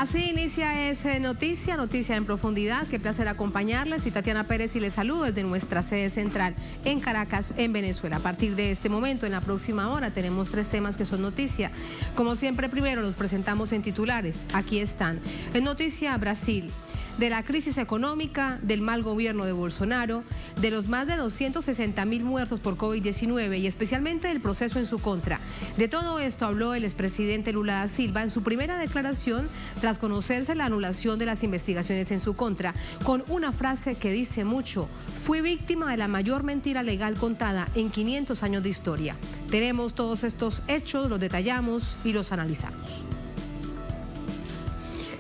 Así inicia esa noticia en profundidad. Qué placer acompañarles. Soy Tatiana Pérez y les saludo desde nuestra sede central en Caracas, en Venezuela. A partir de este momento, en la próxima hora, tenemos 3 temas que son noticia. Como siempre, primero los presentamos en titulares. Aquí están. En noticia, Brasil. De la crisis económica, del mal gobierno de Bolsonaro, de los más de 260.000 muertos por COVID-19 y especialmente del proceso en su contra. De todo esto habló el expresidente Lula da Silva en su primera declaración tras conocerse la anulación de las investigaciones en su contra, con una frase que dice mucho: fui víctima de la mayor mentira legal contada en 500 años de historia. Tenemos todos estos hechos, los detallamos y los analizamos.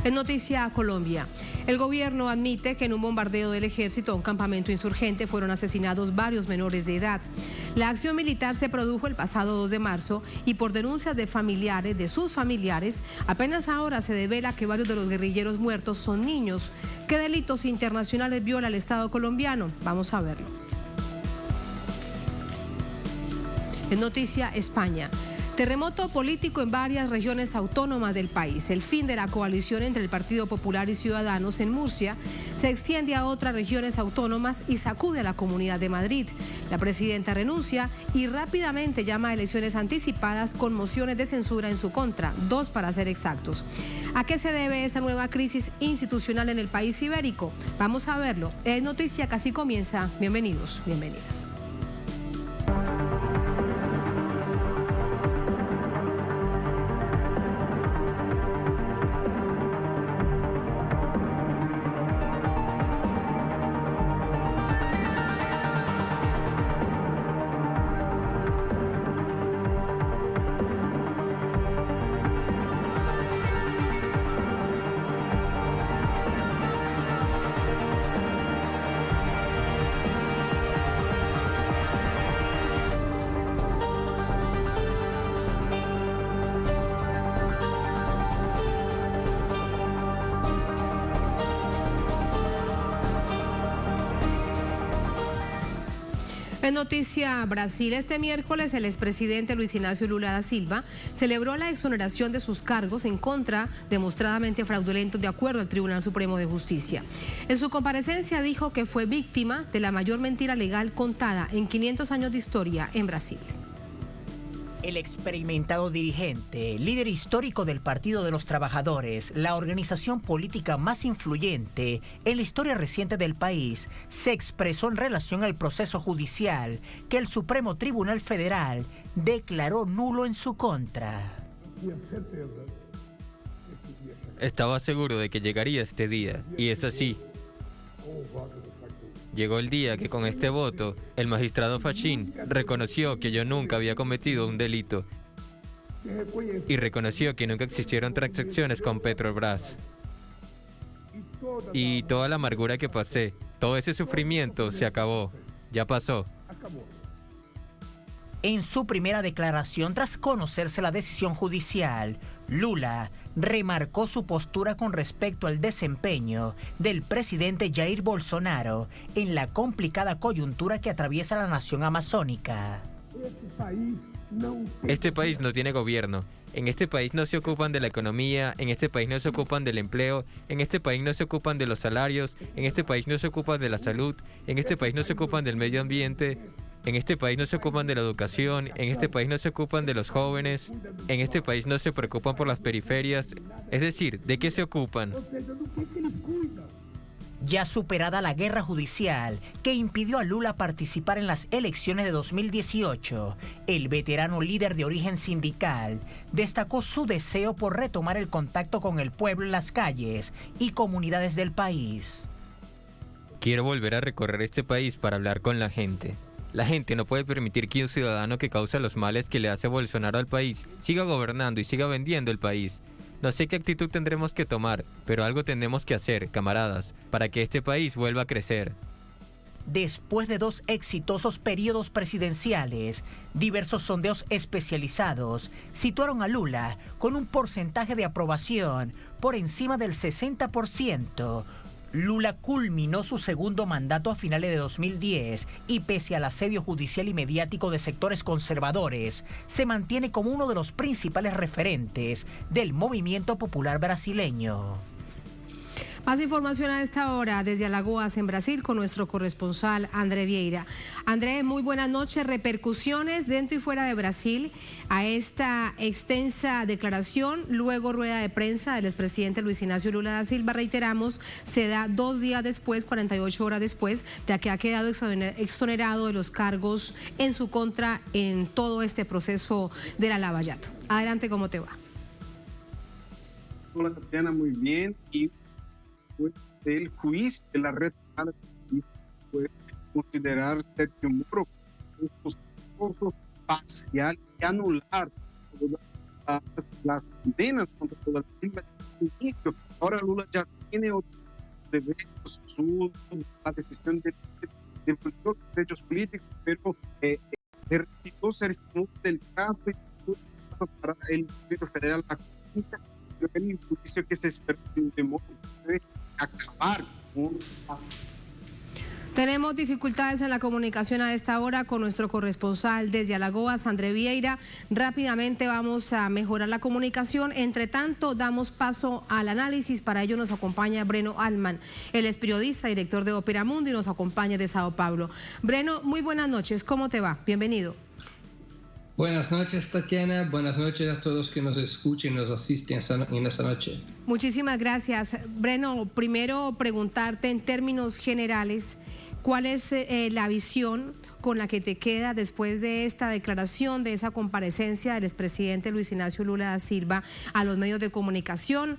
En noticia Colombia. El gobierno admite que en un bombardeo del ejército a un campamento insurgente fueron asesinados varios menores de edad. La acción militar se produjo el pasado 2 de marzo y por denuncias de sus familiares, apenas ahora se devela que varios de los guerrilleros muertos son niños. ¿Qué delitos internacionales viola el Estado colombiano? Vamos a verlo. En noticia España. Terremoto político en varias regiones autónomas del país. El fin de la coalición entre el Partido Popular y Ciudadanos en Murcia se extiende a otras regiones autónomas y sacude a la Comunidad de Madrid. La presidenta renuncia y rápidamente llama a elecciones anticipadas con mociones de censura en su contra, 2 para ser exactos. ¿A qué se debe esta nueva crisis institucional en el país ibérico? Vamos a verlo. Es noticia que así comienza. Bienvenidos, bienvenidas. En noticia Brasil, este miércoles el expresidente Luis Ignacio Lula da Silva celebró la exoneración de sus cargos en contra demostradamente fraudulentos de acuerdo al Tribunal Supremo de Justicia. En su comparecencia dijo que fue víctima de la mayor mentira legal contada en 500 años de historia en Brasil. El experimentado dirigente, líder histórico del Partido de los Trabajadores, la organización política más influyente en la historia reciente del país, se expresó en relación al proceso judicial que el Supremo Tribunal Federal declaró nulo en su contra. Estaba seguro de que llegaría este día, y es así. Llegó el día que con este voto, el magistrado Fachin reconoció que yo nunca había cometido un delito y reconoció que nunca existieron transacciones con Petrobras. Y toda la amargura que pasé, todo ese sufrimiento se acabó, ya pasó. En su primera declaración tras conocerse la decisión judicial, Lula remarcó su postura con respecto al desempeño del presidente Jair Bolsonaro en la complicada coyuntura que atraviesa la nación amazónica. Este país no tiene gobierno. En este país no se ocupan de la economía, en este país no se ocupan del empleo, en este país no se ocupan de los salarios, en este país no se ocupan de la salud, en este país no se ocupan del medio ambiente. En este país no se ocupan de la educación, en este país no se ocupan de los jóvenes, en este país no se preocupan por las periferias. Es decir, ¿de qué se ocupan? Ya superada la guerra judicial que impidió a Lula participar en las elecciones de 2018, el veterano líder de origen sindical destacó su deseo por retomar el contacto con el pueblo en las calles y comunidades del país. Quiero volver a recorrer este país para hablar con la gente. La gente no puede permitir que un ciudadano que causa los males que le hace Bolsonaro al país siga gobernando y siga vendiendo el país. No sé qué actitud tendremos que tomar, pero algo tenemos que hacer, camaradas, para que este país vuelva a crecer. Después de 2 exitosos periodos presidenciales, diversos sondeos especializados situaron a Lula con un porcentaje de aprobación por encima del 60%, Lula culminó su segundo mandato a finales de 2010 y pese al asedio judicial y mediático de sectores conservadores, se mantiene como uno de los principales referentes del movimiento popular brasileño. Más información a esta hora desde Alagoas, en Brasil, con nuestro corresponsal André Vieira. André, muy buenas noches. Repercusiones dentro y fuera de Brasil a esta extensa declaración, luego rueda de prensa del expresidente Luis Ignacio Lula da Silva. Reiteramos, se da 2 días después, 48 horas después, de que ha quedado exonerado de los cargos en su contra en todo este proceso de la Lava Jato. Adelante, ¿cómo te va? Hola, Tatiana, muy bien. Y el juicio de la red puede considerar Sergio Moro como parcial y anular todas las condenas contra Lula da Silva desde el inicio. Ahora Lula ya tiene otros derechos, la decisión de los derechos políticos, pero retiró Sergio Moro del caso y pasa para el Distrito Federal la justicia. El juicio que se espera de Moro puede acabar con... Tenemos dificultades en la comunicación a esta hora con nuestro corresponsal desde Alagoas, André Vieira. Rápidamente vamos a mejorar la comunicación. Entre tanto, damos paso al análisis. Para ello nos acompaña Breno Altman. Él es periodista, director de Opera Mundo y nos acompaña de Sao Paulo. Breno, muy buenas noches. ¿Cómo te va? Bienvenido. Buenas noches, Tatiana. Buenas noches a todos que nos escuchen y nos asisten en esta noche. Muchísimas gracias. Breno, primero preguntarte en términos generales, ¿cuál es la visión con la que te queda después de esta declaración, de esa comparecencia del expresidente Luis Ignacio Lula da Silva a los medios de comunicación,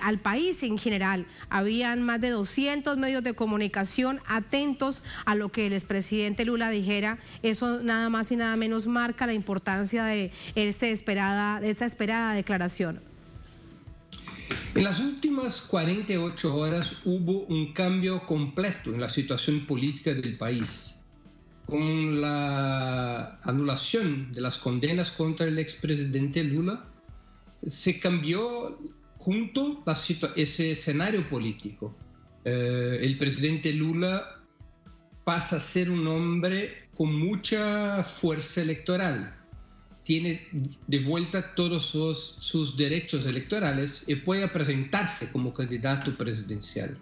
al país en general? Habían más de 200 medios de comunicación atentos a lo que el expresidente Lula dijera. Eso nada más y nada menos marca la importancia de esta esperada declaración. En las últimas 48 horas hubo un cambio completo en la situación política del país. Con la anulación de las condenas contra el expresidente Lula, se cambió junto ese escenario político. El presidente Lula pasa a ser un hombre con mucha fuerza electoral. Tiene de vuelta todos sus derechos electorales y puede presentarse como candidato presidencial.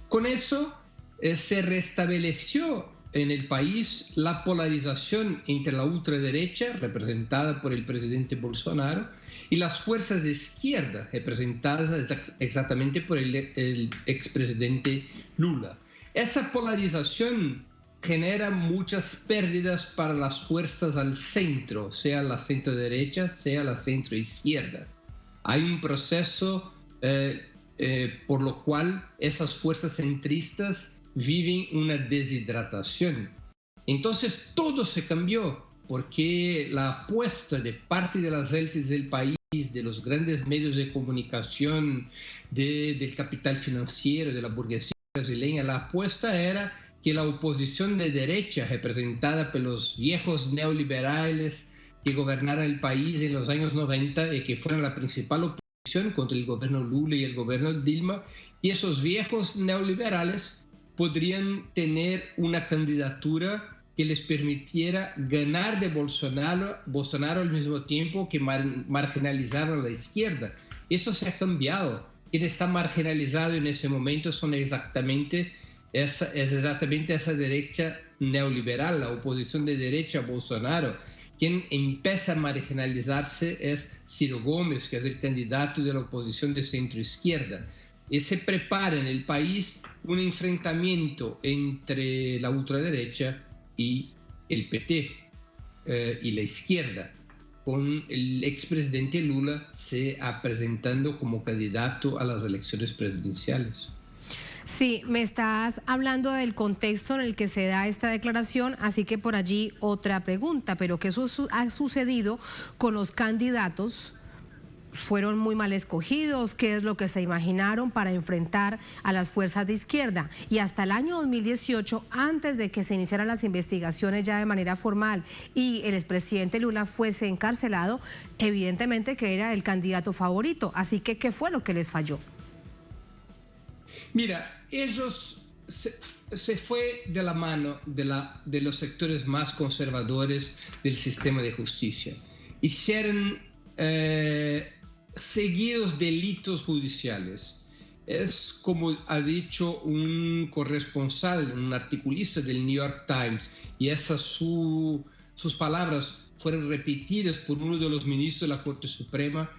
Con eso se restableció en el país la polarización entre la ultraderecha, representada por el presidente Bolsonaro, y las fuerzas de izquierda, representadas exactamente por el expresidente Lula. Esa polarización genera muchas pérdidas para las fuerzas al centro, sea la centro derecha, sea la centro izquierda. Hay un proceso por lo cual esas fuerzas centristas viven una deshidratación. Entonces todo se cambió porque la apuesta de parte de las élites del país, de los grandes medios de comunicación, del capital financiero, de la burguesía brasileña, la apuesta era que la oposición de derecha, representada por los viejos neoliberales que gobernaron el país en los años 90 y que fueron la principal oposición contra el gobierno Lula y el gobierno Dilma, y esos viejos neoliberales podrían tener una candidatura que les permitiera ganar de Bolsonaro al mismo tiempo que marginalizar a la izquierda. Eso se ha cambiado. Quien está marginalizado en ese momento es exactamente esa derecha neoliberal, la oposición de derecha a Bolsonaro. Quien empieza a marginalizarse es Ciro Gomes, que es el candidato de la oposición de centro-izquierda. Y se prepara en el país un enfrentamiento entre la ultraderecha y el PT y la izquierda, con el expresidente Lula se presentando como candidato a las elecciones presidenciales. Sí, me estás hablando del contexto en el que se da esta declaración, así que por allí otra pregunta, pero ¿qué ha sucedido con los candidatos? ¿Fueron muy mal escogidos? ¿Qué es lo que se imaginaron para enfrentar a las fuerzas de izquierda? Y hasta el año 2018, antes de que se iniciaran las investigaciones ya de manera formal y el expresidente Lula fuese encarcelado, evidentemente que era el candidato favorito. Así que, ¿qué fue lo que les falló? Mira, ellos se fue de la mano de los sectores más conservadores del sistema de justicia. Hicieron seguidos delitos judiciales. Es como ha dicho un corresponsal, un articulista del New York Times, y sus palabras fueron repetidas por uno de los ministros de la Corte Suprema.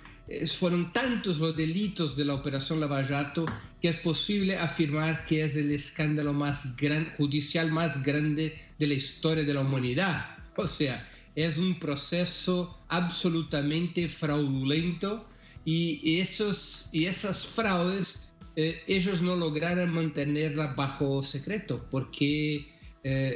Fueron tantos los delitos de la Operación Lava Jato que es posible afirmar que es el escándalo judicial más grande de la historia de la humanidad. O sea, es un proceso absolutamente fraudulento y esas fraudes ellos no lograron mantenerla bajo secreto porque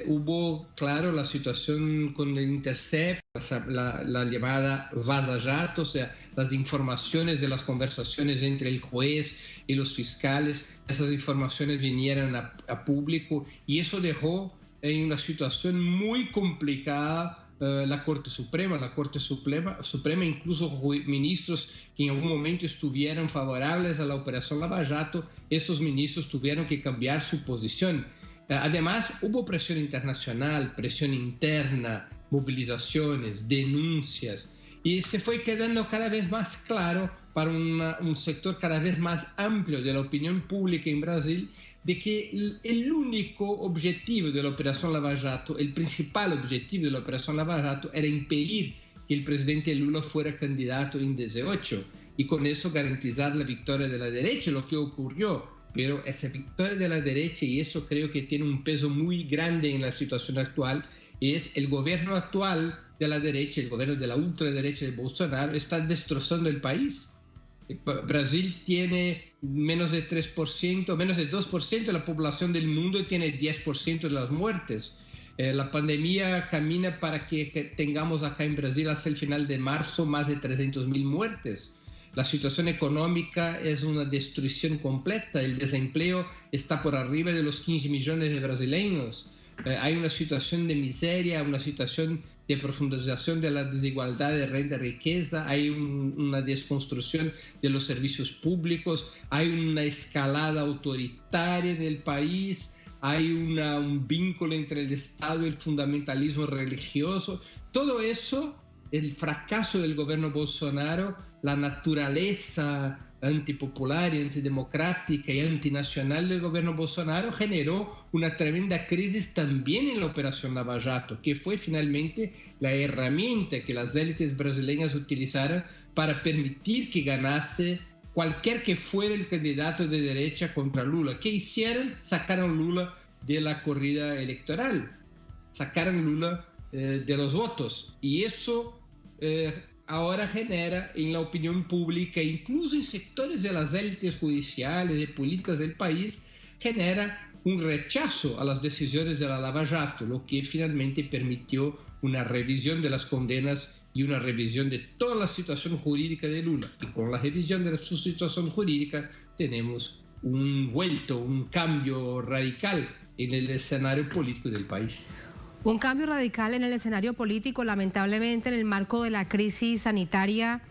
hubo, claro, la situación con el Intercept, la llamada Vaza Jato, o sea, las informaciones de las conversaciones entre el juez y los fiscales, esas informaciones vinieron a público y eso dejó en una situación muy complicada la Corte Suprema. La Corte Suprema, incluso ministros que en algún momento estuvieron favorables a la Operación Lava Jato, esos ministros tuvieron que cambiar su posición. Además, hubo presión internacional, presión interna, movilizaciones, denuncias, y se fue quedando cada vez más claro para un sector cada vez más amplio de la opinión pública en Brasil de que el único objetivo de la Operación Lava Jato, el principal objetivo de la Operación Lava Jato era impedir que el presidente Lula fuera candidato en 2018 y con eso garantizar la victoria de la derecha, lo que ocurrió. Pero esa victoria de la derecha, y eso creo que tiene un peso muy grande en la situación actual, es el gobierno actual de la derecha, el gobierno de la ultraderecha de Bolsonaro, está destrozando el país. Brasil tiene menos de 3%, menos de 2% de la población del mundo y tiene 10% de las muertes. La pandemia camina para que tengamos acá en Brasil hasta el final de marzo más de 300.000 muertes. La situación económica es una destrucción completa, el desempleo está por arriba de los 15 millones de brasileños, hay una situación de miseria, una situación de profundización de la desigualdad de renta y riqueza, hay una desconstrucción de los servicios públicos, hay una escalada autoritaria en el país, hay un vínculo entre el Estado y el fundamentalismo religioso. Todo eso, el fracaso del gobierno Bolsonaro, la naturaleza antipopular y antidemocrática y antinacional del gobierno Bolsonaro generó una tremenda crisis también en la Operación Lava Jato, que fue finalmente la herramienta que las élites brasileñas utilizaron para permitir que ganase cualquier que fuera el candidato de derecha contra Lula. ¿Qué hicieron? Sacaron Lula de la corrida electoral, sacaron Lula de los votos, y eso ahora genera en la opinión pública, incluso en sectores de las élites judiciales y políticas del país, genera un rechazo a las decisiones de la Lava Jato, lo que finalmente permitió una revisión de las condenas y una revisión de toda la situación jurídica de Lula. Y con la revisión de su situación jurídica tenemos un cambio radical en el escenario político del país. Un cambio radical en el escenario político, lamentablemente en el marco de la crisis sanitaria,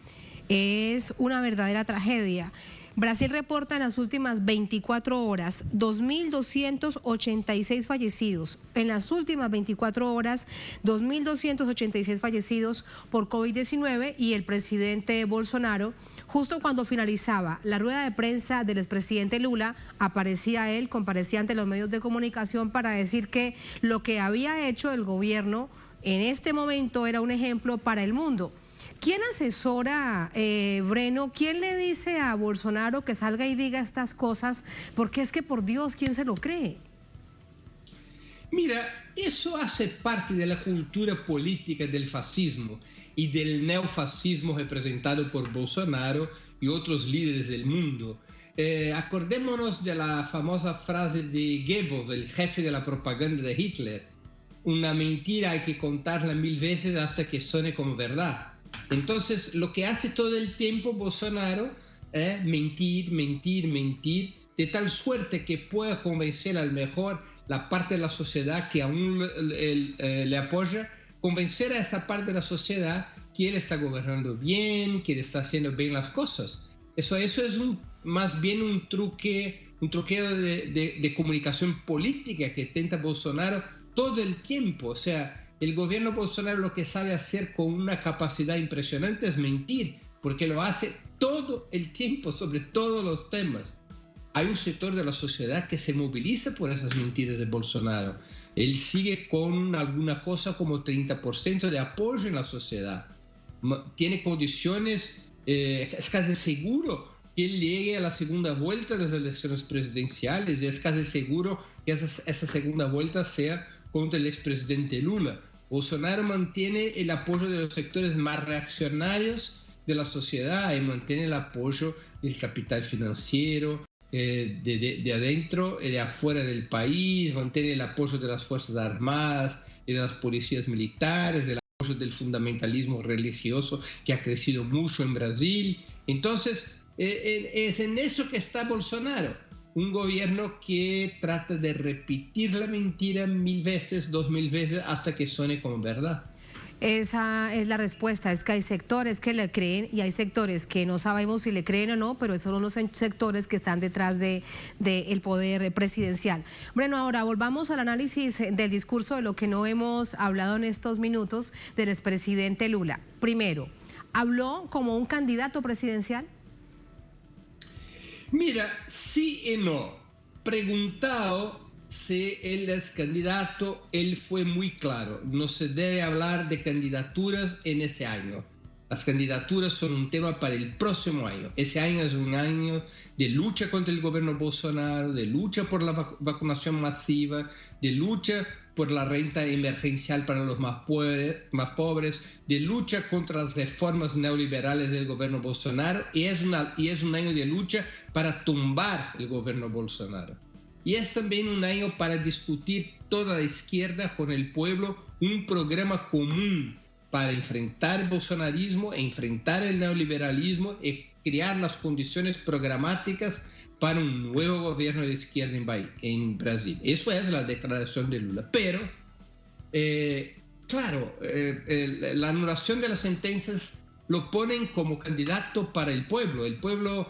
es una verdadera tragedia. Brasil reporta en las últimas 24 horas 2.286 fallecidos. En las últimas 24 horas, 2.286 fallecidos por COVID-19, y el presidente Bolsonaro, justo cuando finalizaba la rueda de prensa del expresidente Lula, comparecía ante los medios de comunicación para decir que lo que había hecho el gobierno en este momento era un ejemplo para el mundo. ¿Quién asesora, Breno? ¿Quién le dice a Bolsonaro que salga y diga estas cosas? Porque es que, por Dios, ¿quién se lo cree? Mira, eso hace parte de la cultura política del fascismo y del neofascismo representado por Bolsonaro y otros líderes del mundo. Acordémonos de la famosa frase de Goebbels, el jefe de la propaganda de Hitler: una mentira hay que contarla 1000 veces hasta que suene como verdad. Entonces, lo que hace todo el tiempo Bolsonaro es mentir, de tal suerte que pueda convencer al mejor la parte de la sociedad que aún le apoya, convencer a esa parte de la sociedad que él está gobernando bien, que él está haciendo bien las cosas. Eso es más bien un truque un truqueo de comunicación política que intenta Bolsonaro todo el tiempo. O sea, el gobierno Bolsonaro lo que sabe hacer con una capacidad impresionante es mentir, porque lo hace todo el tiempo sobre todos los temas. Hay un sector de la sociedad que se moviliza por esas mentiras de Bolsonaro. Él sigue con alguna cosa como 30% de apoyo en la sociedad. Tiene condiciones, es casi seguro que él llegue a la segunda vuelta de las elecciones presidenciales, y es casi seguro que esa segunda vuelta sea contra el expresidente Lula. Bolsonaro mantiene el apoyo de los sectores más reaccionarios de la sociedad y mantiene el apoyo del capital financiero, de adentro y de afuera del país, mantiene el apoyo de las Fuerzas Armadas y de las policías militares, del apoyo del fundamentalismo religioso que ha crecido mucho en Brasil. Entonces, es en eso que está Bolsonaro, un gobierno que trata de repetir la mentira 1000 veces, 2000 veces, hasta que suene como verdad. Esa es la respuesta, es que hay sectores que le creen y hay sectores que no sabemos si le creen o no, pero esos son los sectores que están detrás del poder presidencial. Bueno, ahora volvamos al análisis del discurso de lo que no hemos hablado en estos minutos del expresidente Lula. Primero, ¿habló como un candidato presidencial? Mira, sí y no. Preguntado si él es candidato, él fue muy claro. No se debe hablar de candidaturas en ese año. Las candidaturas son un tema para el próximo año. Ese año es un año de lucha contra el gobierno Bolsonaro, de lucha por la vacunación masiva, de lucha por la renta emergencial para los más pobres, de lucha contra las reformas neoliberales del gobierno Bolsonaro, y es un año de lucha para tumbar el gobierno Bolsonaro. Y es también un año para discutir toda la izquierda con el pueblo un programa común para enfrentar el bolsonarismo, enfrentar el neoliberalismo y crear las condiciones programáticas para un nuevo gobierno de izquierda en Brasil. Eso es la declaración de Lula. Pero, claro, la anulación de las sentencias lo ponen como candidato para el pueblo. El pueblo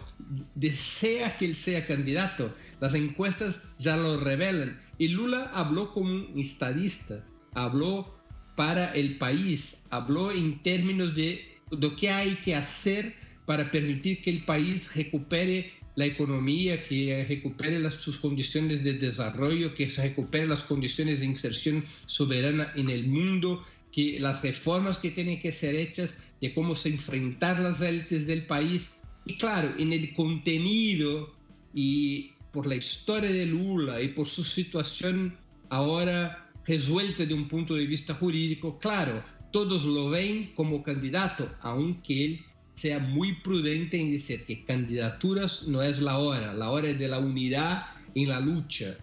desea que él sea candidato. Las encuestas ya lo revelan. Y Lula habló como un estadista, habló para el país, habló en términos de lo que hay que hacer para permitir que el país recupere la economía, que recupere sus condiciones de desarrollo, que se recupere las condiciones de inserción soberana en el mundo, que las reformas que tienen que ser hechas, de cómo se enfrentar las élites del país. Y claro, en el contenido y por la historia de Lula y por su situación ahora resuelta de un punto de vista jurídico, claro, todos lo ven como candidato, aunque él sea muy prudente en decir que candidaturas no es la hora es de la unidad en la lucha.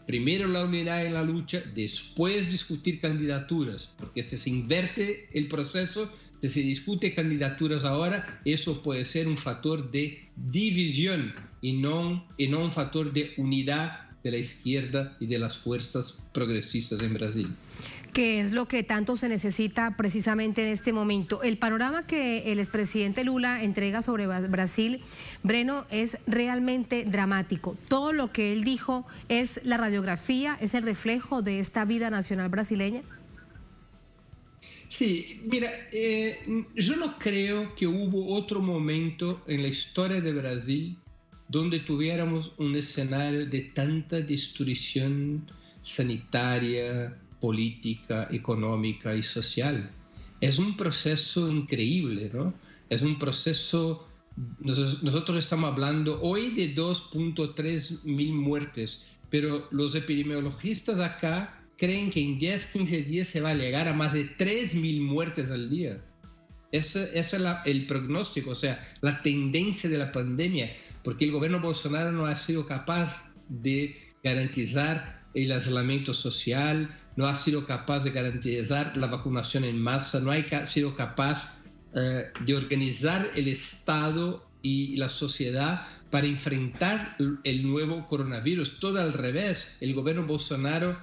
Primero la unidad en la lucha, después discutir candidaturas, porque si se inverte el proceso, si se discute candidaturas ahora, eso puede ser un factor de división y no un factor de unidad de la izquierda y de las fuerzas progresistas en Brasil. ¿Qué es lo que tanto se necesita precisamente en este momento? El panorama que el expresidente Lula entrega sobre Brasil, Breno, es realmente dramático. Todo lo que él dijo es la radiografía, es el reflejo de esta vida nacional brasileña. Sí, mira, yo no creo que hubo otro momento en la historia de Brasil donde tuviéramos un escenario de tanta destrucción sanitaria, política, económica y social. Es un proceso increíble, ¿no? Es un proceso, nosotros estamos hablando hoy de 2.3 mil muertes, pero los epidemiologistas acá creen que en 10, 15 días se va a llegar a más de 3.000 muertes al día. Ese es el pronóstico, o sea, la tendencia de la pandemia, porque el gobierno Bolsonaro no ha sido capaz de garantizar el aislamiento social, no ha sido capaz de garantizar la vacunación en masa, no ha sido capaz de organizar el Estado y la sociedad para enfrentar el nuevo coronavirus. Todo al revés, el gobierno Bolsonaro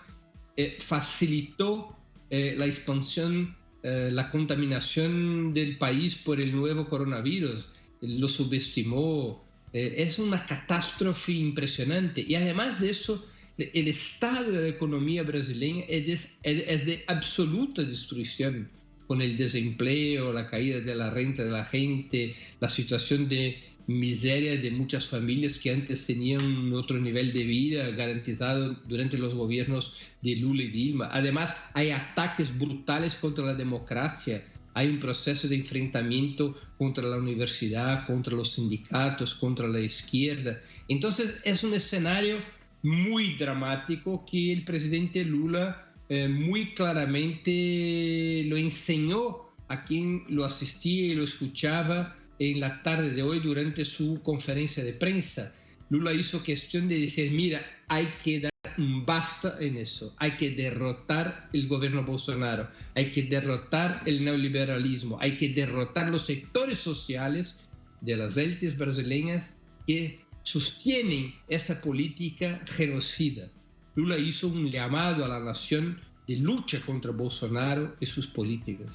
facilitó la expansión, la contaminación del país por el nuevo coronavirus, lo subestimó, es una catástrofe impresionante. Y además de eso, el estado de la economía brasileña es de absoluta destrucción, con el desempleo, la caída de la renta de la gente, la situación de miseria de muchas familias que antes tenían otro nivel de vida garantizado durante los gobiernos de Lula y Dilma. Además, hay ataques brutales contra la democracia. Hay un proceso de enfrentamiento contra la universidad, contra los sindicatos, contra la izquierda. Entonces es un escenario muy dramático que el presidente Lula muy claramente lo enseñó a quien lo asistía y lo escuchaba en la tarde de hoy durante su conferencia de prensa. Lula hizo cuestión de decir, mira, hay que dar un basta en eso, hay que derrotar el gobierno Bolsonaro, hay que derrotar el neoliberalismo, hay que derrotar los sectores sociales de las élites brasileñas que sostienen esa política genocida. Lula hizo un llamado a la nación de lucha contra Bolsonaro y sus políticas.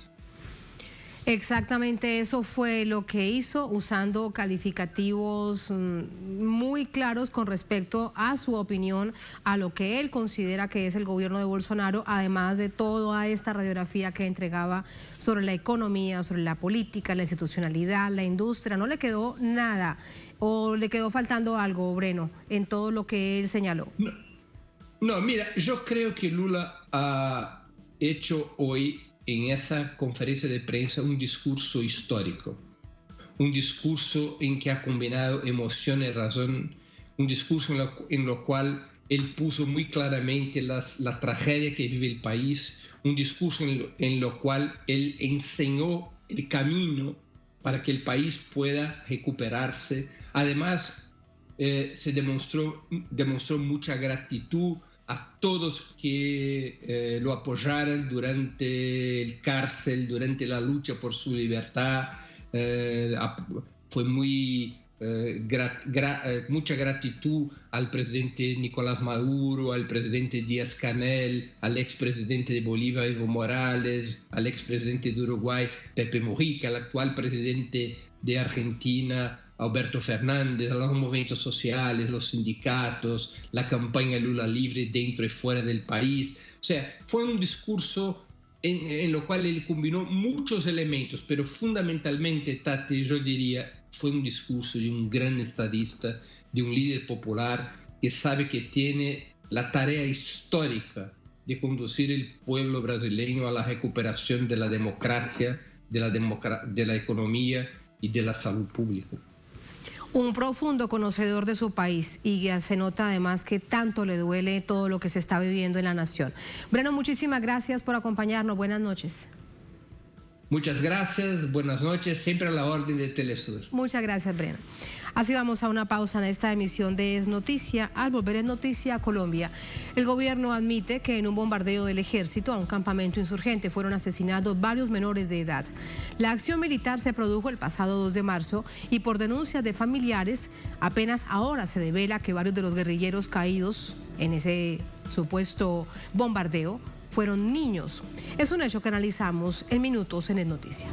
Exactamente eso fue lo que hizo, usando calificativos muy claros con respecto a su opinión, a lo que él considera que es el gobierno de Bolsonaro, además de toda esta radiografía que entregaba sobre la economía, sobre la política, la institucionalidad, la industria. No le quedó nada, o le quedó faltando algo, Breno, en todo lo que él señaló. No, mira, yo creo que Lula ha hecho hoy en esa conferencia de prensa un discurso histórico, un discurso en que ha combinado emoción y razón, un discurso en lo cual él puso muy claramente la tragedia que vive el país, un discurso en lo cual él enseñó el camino para que el país pueda recuperarse. Además, se demostró mucha gratitud a todos que lo apoyaron durante el cárcel, durante la lucha por su libertad. Fue mucha gratitud al presidente Nicolás Maduro, al presidente Díaz-Canel, al expresidente de Bolivia Evo Morales, al expresidente de Uruguay Pepe Mujica, al actual presidente de Argentina Alberto Fernández, a los movimientos sociales, los sindicatos, la campaña Lula Libre dentro y fuera del país. O sea, fue un discurso en lo cual él combinó muchos elementos, pero fundamentalmente, Tati, yo diría, fue un discurso de un gran estadista, de un líder popular que sabe que tiene la tarea histórica de conducir el pueblo brasileño a la recuperación de la democracia, de la economía y de la salud pública. Un profundo conocedor de su país, y ya se nota además que tanto le duele todo lo que se está viviendo en la nación. Breno, muchísimas gracias por acompañarnos. Buenas noches. Muchas gracias, buenas noches, siempre a la orden de Telesur. Muchas gracias, Breno. Así vamos a una pausa en esta emisión de Es Noticia. Al volver Es Noticia a Colombia, el gobierno admite que en un bombardeo del ejército a un campamento insurgente fueron asesinados varios menores de edad. La acción militar se produjo el pasado 2 de marzo y por denuncias de familiares, apenas ahora se devela que varios de los guerrilleros caídos en ese supuesto bombardeo fueron niños. Es un hecho que analizamos en minutos en Es Noticia.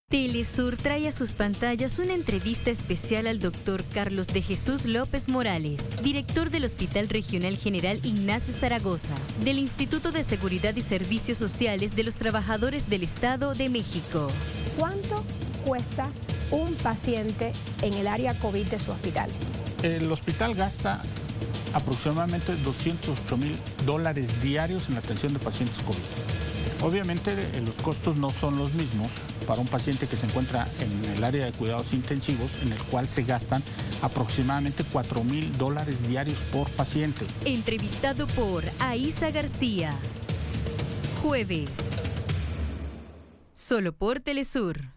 Telesur trae a sus pantallas una entrevista especial al doctor Carlos de Jesús López Morales, director del Hospital Regional General Ignacio Zaragoza, del Instituto de Seguridad y Servicios Sociales de los Trabajadores del Estado de México. ¿Cuánto cuesta un paciente en el área COVID de su hospital? El hospital gasta aproximadamente $208,000 diarios en la atención de pacientes COVID. Obviamente los costos no son los mismos para un paciente que se encuentra en el área de cuidados intensivos, en el cual se gastan aproximadamente $4,000 diarios por paciente. Entrevistado por Aisa García. Jueves. Solo por Telesur.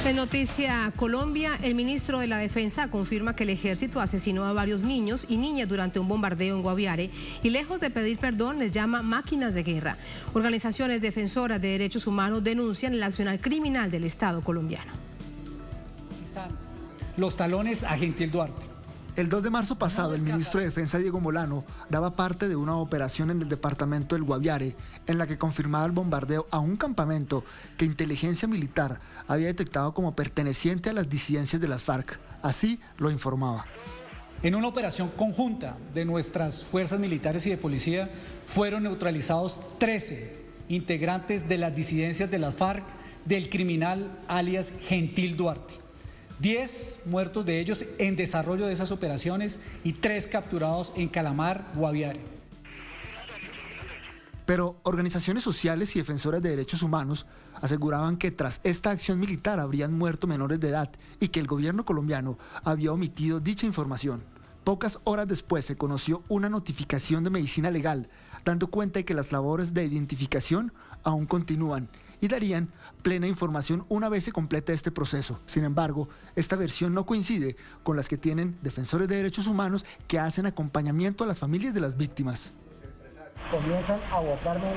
En Noticia Colombia, el ministro de la Defensa confirma que el ejército asesinó a varios niños y niñas durante un bombardeo en Guaviare y lejos de pedir perdón les llama máquinas de guerra. Organizaciones defensoras de derechos humanos denuncian el accionar criminal del Estado colombiano. Los talones a Gentil Duarte. El 2 de marzo pasado, el ministro de Defensa, Diego Molano, daba parte de una operación en el departamento del Guaviare, en la que confirmaba el bombardeo a un campamento que inteligencia militar había detectado como perteneciente a las disidencias de las FARC. Así lo informaba. En una operación conjunta de nuestras fuerzas militares y de policía, fueron neutralizados 13 integrantes de las disidencias de las FARC del criminal alias Gentil Duarte. 10 muertos de ellos en desarrollo de esas operaciones y 3 capturados en Calamar, Guaviare. Pero organizaciones sociales y defensoras de derechos humanos aseguraban que tras esta acción militar habrían muerto menores de edad y que el gobierno colombiano había omitido dicha información. Pocas horas después se conoció una notificación de Medicina Legal, dando cuenta de que las labores de identificación aún continúan y darían plena información una vez se complete este proceso. Sin embargo, esta versión no coincide con las que tienen defensores de derechos humanos que hacen acompañamiento a las familias de las víctimas. Comienzan a votarme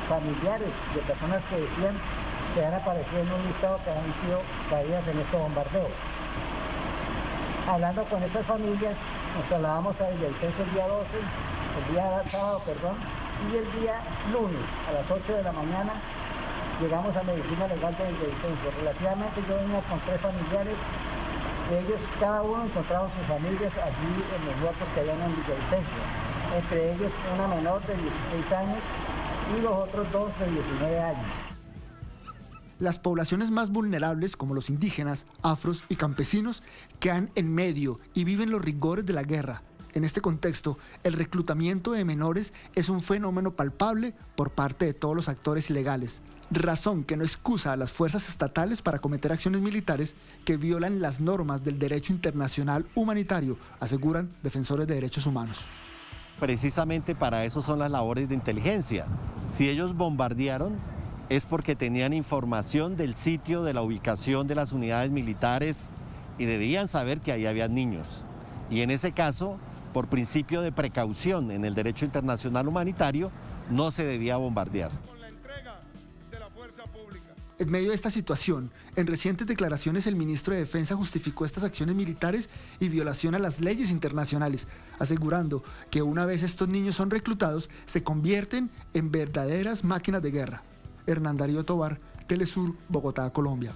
familiares de personas que decían que han aparecido en un listado que han sido caídas en este bombardeo. Hablando con estas familias, nos trasladamos a Villavicencio el día 12, el día sábado, y el día lunes a las 8 de la mañana llegamos a Medicina Legal de Villavicencio. Relativamente yo venía con 3 familiares, ellos cada uno encontraron sus familias allí en los huertos que habían en Villavicencio, entre ellos una menor de 16 años y los otros 2 de 19 años. Las poblaciones más vulnerables, como los indígenas, afros y campesinos, quedan en medio y viven los rigores de la guerra. En este contexto, el reclutamiento de menores es un fenómeno palpable por parte de todos los actores ilegales, razón que no excusa a las fuerzas estatales para cometer acciones militares que violan las normas del derecho internacional humanitario, aseguran defensores de derechos humanos. Precisamente para eso son las labores de inteligencia. Si ellos bombardearon, es porque tenían información del sitio, de la ubicación de las unidades militares y debían saber que ahí había niños. Y en ese caso, por principio de precaución en el derecho internacional humanitario, no se debía bombardear. En medio de esta situación, en recientes declaraciones el ministro de Defensa justificó estas acciones militares y violación a las leyes internacionales, asegurando que una vez estos niños son reclutados, se convierten en verdaderas máquinas de guerra. Hernán Darío Tobar, Telesur, Bogotá, Colombia.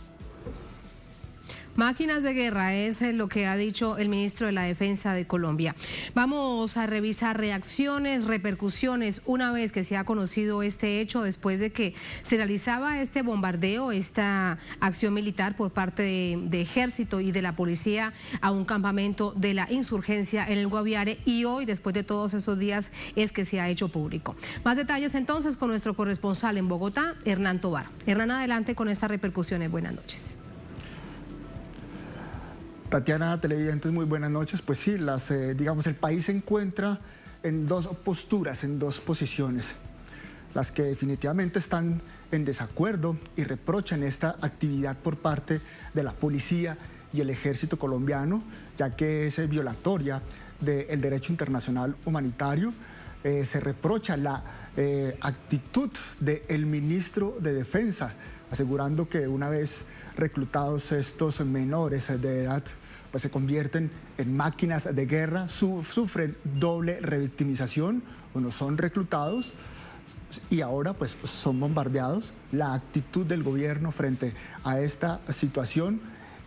Máquinas de guerra es lo que ha dicho el ministro de la Defensa de Colombia. Vamos a revisar reacciones, repercusiones una vez que se ha conocido este hecho después de que se realizaba este bombardeo, esta acción militar por parte de ejército y de la policía a un campamento de la insurgencia en el Guaviare y hoy, después de todos esos días, es que se ha hecho público. Más detalles entonces con nuestro corresponsal en Bogotá, Hernán Tobar. Hernán, adelante con estas repercusiones. Buenas noches. Tatiana, televidentes, muy buenas noches. Pues sí, el país se encuentra en dos posturas, en dos posiciones. las que definitivamente están en desacuerdo y reprochan esta actividad por parte de la policía y el ejército colombiano, ya que es violatoria del derecho internacional humanitario. Se reprocha la actitud del ministro de Defensa, asegurando que una vez reclutados estos menores de edad, pues se convierten en máquinas de guerra, sufren doble revictimización, unos son reclutados y ahora pues son bombardeados. La actitud del gobierno frente a esta situación,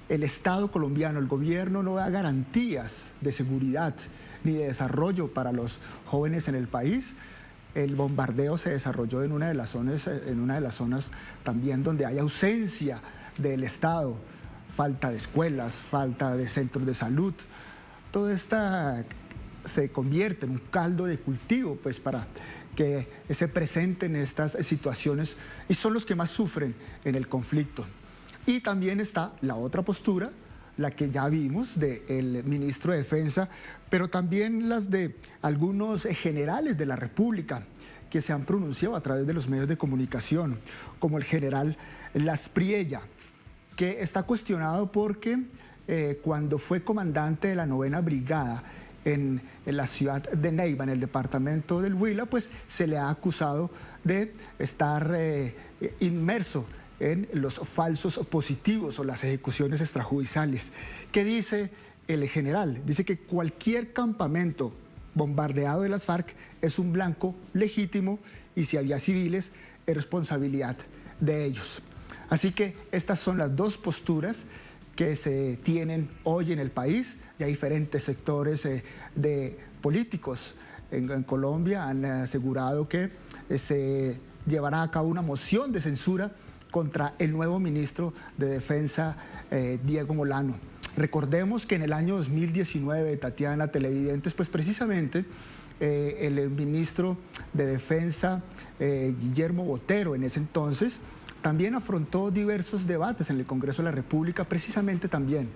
el Estado colombiano, el gobierno no da garantías de seguridad ni de desarrollo para los jóvenes en el país. El bombardeo se desarrolló en una de las zonas también donde hay ausencia del Estado, falta de escuelas, falta de centros de salud. Todo esto se convierte en un caldo de cultivo pues, para que se presenten estas situaciones y son los que más sufren en el conflicto. Y también está la otra postura, la que ya vimos del ministro de Defensa, pero también las de algunos generales de la República que se han pronunciado a través de los medios de comunicación, como el general Las Priella, que está cuestionado porque cuando fue comandante de la 9ª Brigada en la ciudad de Neiva, en el departamento del Huila, pues se le ha acusado de estar inmerso en los falsos positivos o las ejecuciones extrajudiciales. ¿Qué dice el general? Dice que cualquier campamento bombardeado de las FARC es un blanco legítimo y si había civiles es responsabilidad de ellos. Así que estas son las dos posturas que se tienen hoy en el país. Ya diferentes sectores de políticos en Colombia han asegurado que se llevará a cabo una moción de censura contra el nuevo ministro de Defensa, Diego Molano. Recordemos que en el año 2019, Tatiana, televidentes, pues precisamente el ministro de Defensa, Guillermo Botero, en ese entonces, también afrontó diversos debates en el Congreso de la República, precisamente también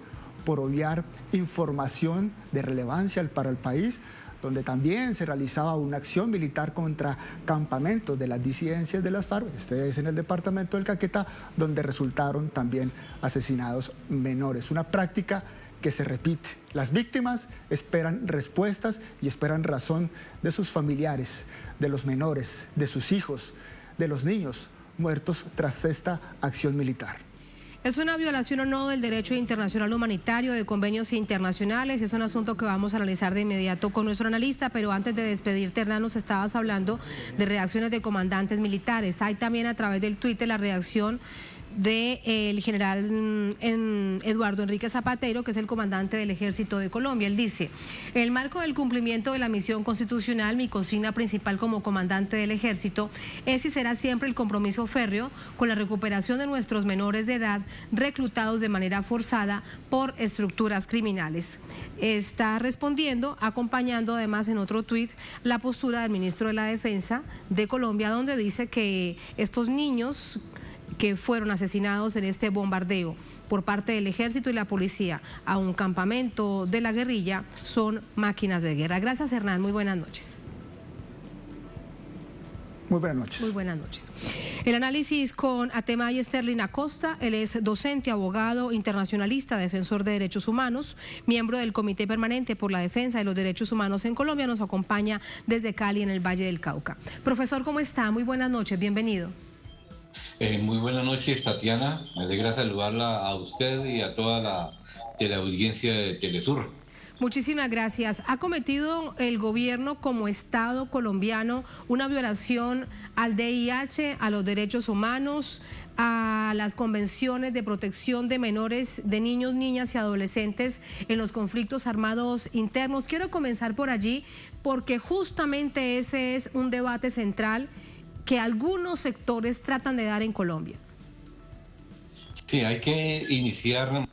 por obviar información de relevancia para el país, donde también se realizaba una acción militar contra campamentos de las disidencias de las FARC, este es en el departamento del Caquetá, donde resultaron también asesinados menores. Una práctica que se repite. Las víctimas esperan respuestas y esperan razón de sus familiares, de los menores, de sus hijos, de los niños muertos tras esta acción militar. ¿Es una violación o no del derecho internacional humanitario, de convenios internacionales? Es un asunto que vamos a analizar de inmediato con nuestro analista, pero antes de despedirte, Hernán, nos estabas hablando de reacciones de comandantes militares. Hay también a través del Twitter la reacción del general Eduardo Enrique Zapatero, que es el comandante del Ejército de Colombia. Él dice: en el marco del cumplimiento de la misión constitucional, mi consigna principal como comandante del Ejército es y será siempre el compromiso férreo con la recuperación de nuestros menores de edad reclutados de manera forzada por estructuras criminales. Está respondiendo, acompañando además en otro tuit la postura del ministro de la Defensa de Colombia, donde dice que estos niños que fueron asesinados en este bombardeo por parte del ejército y la policía a un campamento de la guerrilla son máquinas de guerra. Gracias, Hernán. Muy buenas noches. Muy buenas noches. Muy buenas noches. El análisis con Atemay Sterling Acosta. Él es docente, abogado, internacionalista, defensor de derechos humanos, miembro del Comité Permanente por la Defensa de los Derechos Humanos en Colombia. Nos acompaña desde Cali, en el Valle del Cauca. Profesor, ¿cómo está? Muy buenas noches. Bienvenido. Muy buenas noches, Tatiana. Me alegra saludarla a usted y a toda la teleaudiencia de Telesur. Muchísimas gracias. ¿Ha cometido el gobierno como Estado colombiano una violación al DIH, a los derechos humanos, a las convenciones de protección de menores, de niños, niñas y adolescentes en los conflictos armados internos? Quiero comenzar por allí porque justamente ese es un debate central que algunos sectores tratan de dar en Colombia. Sí, hay que iniciar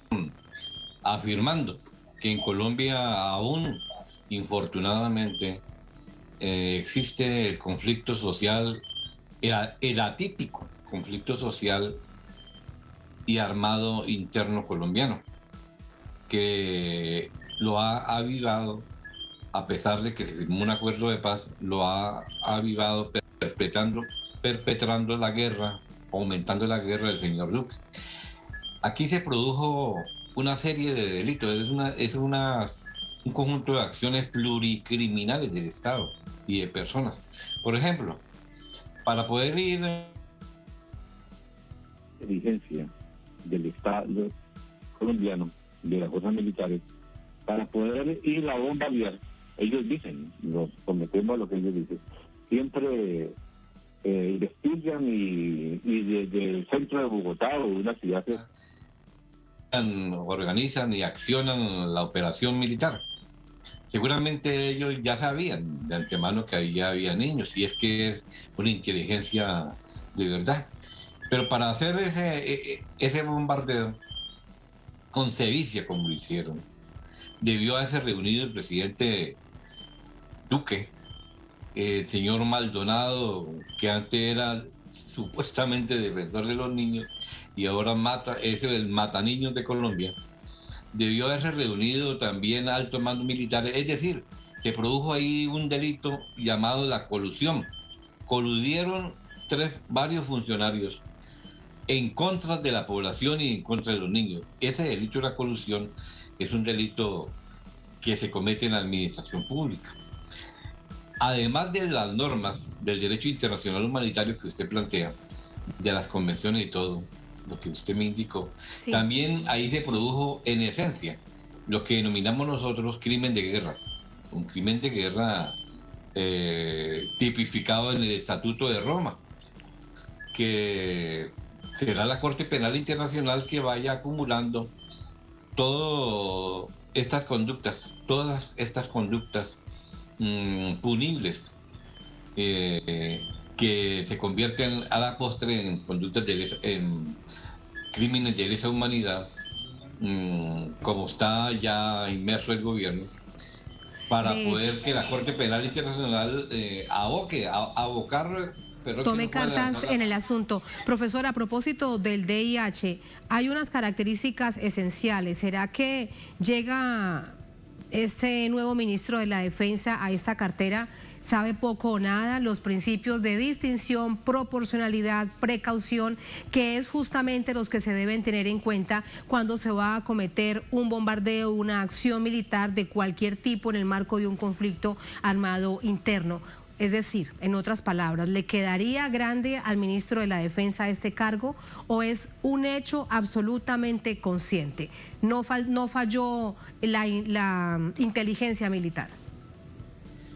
afirmando que en Colombia aún, infortunadamente, existe el conflicto social, el atípico conflicto social y armado interno colombiano, que lo ha avivado, a pesar de que se firmó un acuerdo de paz, lo ha avivado perpetrando perpetrando la guerra, aumentando la guerra del señor Duque. Aquí se produjo una serie de delitos, un conjunto de acciones pluricriminales del Estado y de personas. Por ejemplo, para poder ir... Inteligencia del Estado colombiano, de las fuerzas militares, para poder ir a bombardear, ellos dicen, nos sometemos a lo que ellos dicen, siempre investigan y desde el centro de Bogotá o de una ciudad organizan y accionan la operación militar. Seguramente ellos ya sabían de antemano que ahí había niños, y es que es una inteligencia de verdad. Pero para hacer ese bombardeo con sevicia, como lo hicieron, debió haberse reunido el presidente Duque, el señor Maldonado, que antes era supuestamente defensor de los niños y ahora es el mataniños de Colombia. Debió haberse reunido también altos mandos militares, es decir, se produjo ahí un delito llamado la colusión. Coludieron varios funcionarios en contra de la población y en contra de los niños. Ese delito de la colusión es un delito que se comete en la administración pública. Además de las normas del derecho internacional humanitario que usted plantea, de las convenciones y todo, lo que usted me indicó, sí. También ahí se produjo en esencia lo que denominamos nosotros crimen de guerra. Un crimen de guerra tipificado en el Estatuto de Roma, que será la Corte Penal Internacional que vaya acumulando todas estas conductas punibles que se convierten a la postre en conductas en crímenes de lesa humanidad, como está ya inmerso el gobierno, para poder que la Corte Penal Internacional abocar. Tome cartas en el asunto. Profesor, a propósito del DIH, hay unas características esenciales. ¿Será que llega este nuevo ministro de la Defensa a esta cartera? ¿Sabe poco o nada los principios de distinción, proporcionalidad, precaución, que es justamente los que se deben tener en cuenta cuando se va a cometer un bombardeo, una acción militar de cualquier tipo en el marco de un conflicto armado interno? Es decir, en otras palabras, ¿le quedaría grande al ministro de la Defensa este cargo o es un hecho absolutamente consciente? No falló la inteligencia militar.